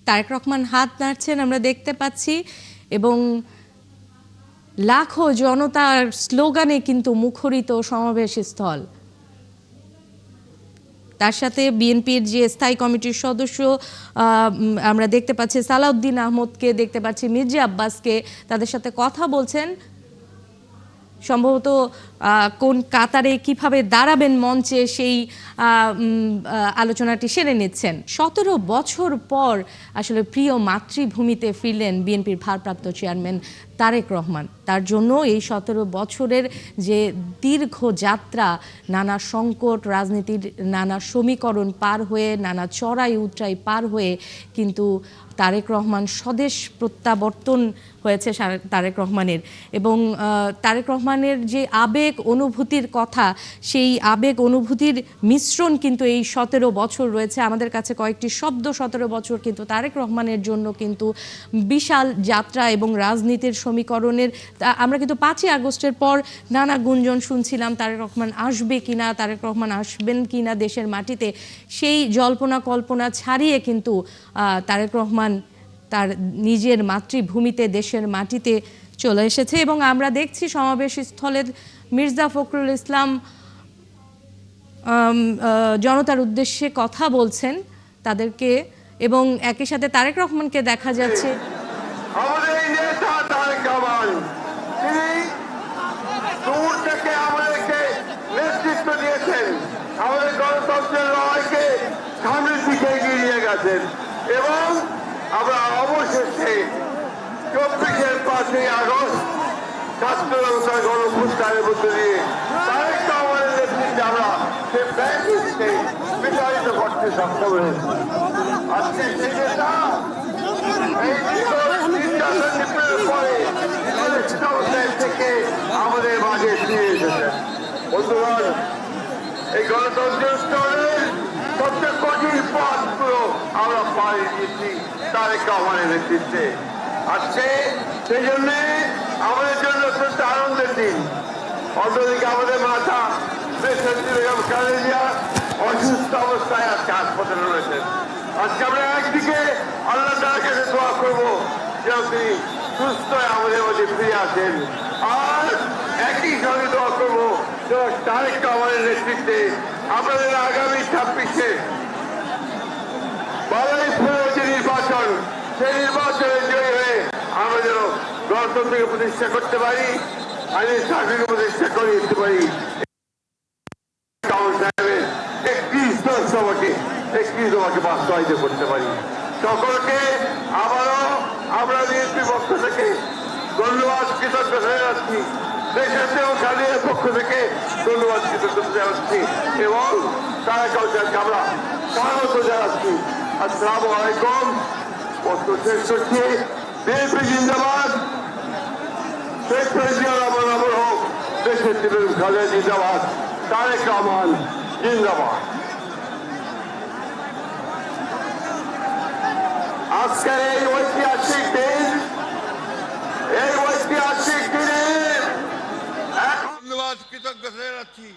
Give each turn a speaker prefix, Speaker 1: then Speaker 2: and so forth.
Speaker 1: তারেক রহমান হাত নাড়ছেন আমরা দেখতে পাচ্ছি এবং লাখো জনতার স্লোগানে কিন্তু মুখরিত সমাবেশ স্থল। তার সাথে বিএনপির যে স্থায়ী কমিটির সদস্য আমরা দেখতে পাচ্ছি সালাউদ্দিন আহমদকে, দেখতে পাচ্ছি মির্জা আব্বাসকে, তাদের সাথে কথা বলছেন। সম্ভবত কোন কাতারে কিভাবে দাঁড়াবেন মঞ্চে সেই আলোচনাটি সেরে নিচ্ছেন। 17 বছর পর আসলে প্রিয় মাতৃভূমিতে ফিরলেন বিএনপির ভারপ্রাপ্ত চেয়ারম্যান তারেক রহমান। তার জন্য এই 17 বছরের যে দীর্ঘ যাত্রা, নানা সংকট, রাজনীতির নানা সমীকরণ পার হয়ে, নানা চড়াই উতরাই পার হয়ে কিন্তু তারেক রহমান স্বদেশ প্রত্যাবর্তন হয়েছে তারেক রহমানের। এবং তারেক রহমানের যে আবেগ অনুভূতির কথা, সেই আবেগ অনুভূতির মিশ্রণ কিন্তু এই 17 বছর রয়েছে আমাদের কাছে। কয়েকটি শব্দ 17 বছর কিন্তু তারেক রহমানের জন্য কিন্তু বিশাল যাত্রা এবং রাজনীতির সমীকরণের। আমরা কিন্তু 5ই আগস্টের পর নানা গুঞ্জন শুনছিলাম তারেক রহমান আসবে কিনা, তারেক রহমান আসবেন কিনা দেশের মাটিতে। সেই জল্পনা কল্পনা ছাড়িয়ে কিন্তু তারেক রহমান তার নিজের মাতৃভূমিতে দেশের মাটিতে চলে এসেছে। এবং আমরা দেখছি সমাবেশ স্থলের মির্জা ফখরুল ইসলাম জনতার উদ্দেশ্যে কথা বলছেন তাদেরকে, এবং একই সাথে তারেক রহমানকে দেখা যাচ্ছে।
Speaker 2: আমাদের নেতা তারেক রহমান তিনি দূর থেকে আমাদেরকে নেতৃত্ব দিয়েছেন, আমাদের গণতন্ত্রের লড়াইকে সামনের দিকে এগিয়ে নিয়ে গেছেন এবং আমরা অবশেষে 5ই আগস্ট ছাত্র জনতার গণঅভ্যুত্থানের মধ্য দিয়ে তারেক রহমানের নেতৃত্বে আমরা সে ব্যাংককে বিতাড়িত করতে সক্ষম হয়েছি। আজকে সেই নেতা থেকে আমাদের মাঝে ফিরে এসেছেন। বন্ধুগণ, এই গণতন্ত্রের স্তরের সবচেয়ে কঠিন পথগুলো আমরা পাড়ি দিয়েছি তারেক রহমানের নেতৃত্বে। আজকে সেই জন্য আমাদের জন্য অত্যন্ত আনন্দের দিন। অন্যদিকে আমাদের মাতা দেশনেত্রী বেগম খালেদা জিয়া অসুস্থ অবস্থায় আজকে হাসপাতালে রয়েছেন। আজকে আমরা একদিকে আল্লাহ তাআলার কাছে দোয়া করবো যেন তিনি সুস্থ হয়ে আমাদের মধ্যে ফিরে আসেন, আর একই সঙ্গে দোয়া করবো যেন তারেক রহমানের নেতৃত্বে আপনাদের আগামী 26-এ বারুইপুরে যে নির্বাচন, সেই নির্বাচনে জয়ী হয়ে আমরা যেন গণতন্ত্রকে প্রতিষ্ঠা করতে পারি, আইনের শাসনকে প্রতিষ্ঠা করে দিতে পারি। 31 দফাকে বাস্তবায়িত করতে পারি। সকলকে আবারও আমরা বিএনপির পক্ষ থেকে ধন্যবাদ, কৃতজ্ঞতা জানাচ্ছি। দেশের খালিদের পক্ষ থেকে ধন্যবাদ, কৃতজ্ঞতা জানাচ্ছি এবং তারেক রহমানকে আমরা স্বাগত জানাচ্ছি। আসসালামু আলাইকুম। বক্তব্য শেষ করছি। বিএনপি জিন্দাবাদ, শেখ প্রেসিডেন্ট আমার হোক, দেশের খালেদা জিন্দাবাদ, তারেক রহমান জিন্দাবাদ। আজকের এই ঐতিহাসিক দিনে ধন্যবাদ, কৃতজ্ঞতা জানাচ্ছি।